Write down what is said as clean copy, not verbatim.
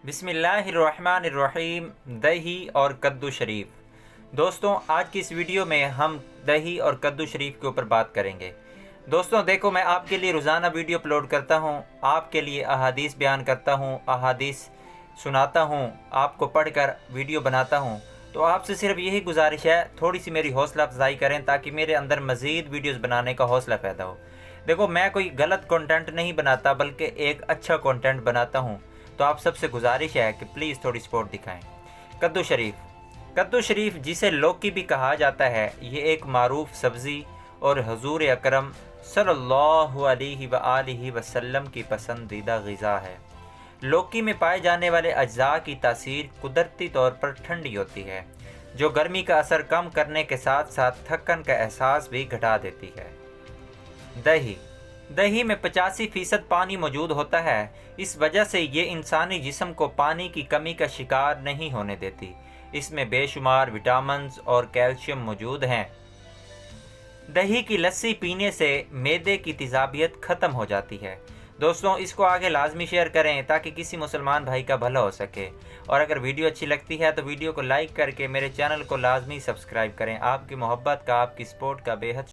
बिस्मिल्लाहिर्रहमानिर्रहीम। दही और कद्दू शरीफ। दोस्तों, आज की इस वीडियो में हम दही और कद्दू शरीफ के ऊपर बात करेंगे। दोस्तों देखो, मैं आपके लिए रोज़ाना वीडियो अपलोड करता हूँ, आपके लिए अहादीस बयान करता हूँ, अहादीस सुनाता हूँ, आपको पढ़कर वीडियो बनाता हूँ। तो आपसे सिर्फ यही गुजारिश है, थोड़ी सी मेरी हौसला अफजाई करें ताकि मेरे अंदर मज़ीद वीडियोस बनाने का हौसला पैदा हो। देखो, मैं कोई गलत कंटेंट नहीं बनाता बल्कि एक अच्छा कंटेंट बनाता हूँ। तो आप सबसे गुजारिश है कि प्लीज़ थोड़ी सपोर्ट दिखाएं। कद्दू शरीफ। कद्दू शरीफ, जिसे लौकी भी कहा जाता है, ये एक मारूफ सब्ज़ी और हुजूर अकरम सल्लल्लाहु अलैहि वसल्लम की पसंदीदा ग़िज़ा है। लौकी में पाए जाने वाले अज्जा की तासीर कुदरती तौर पर ठंडी होती है, जो गर्मी का असर कम करने के साथ साथ थकन का एहसास भी घटा देती है। दही। दही में 85% पानी मौजूद होता है। इस वजह से ये इंसानी जिस्म को पानी की कमी का शिकार नहीं होने देती। इसमें बेशुमार विटामिन्स और कैल्शियम मौजूद हैं। दही की लस्सी पीने से मैदे की तेज़ाबियत ख़त्म हो जाती है। दोस्तों, इसको आगे लाजमी शेयर करें ताकि किसी मुसलमान भाई का भला हो सके। और अगर वीडियो अच्छी लगती है तो वीडियो को लाइक करके मेरे चैनल को लाजमी सब्सक्राइब करें। आपकी मोहब्बत का, आपकी सपोर्ट का बेहद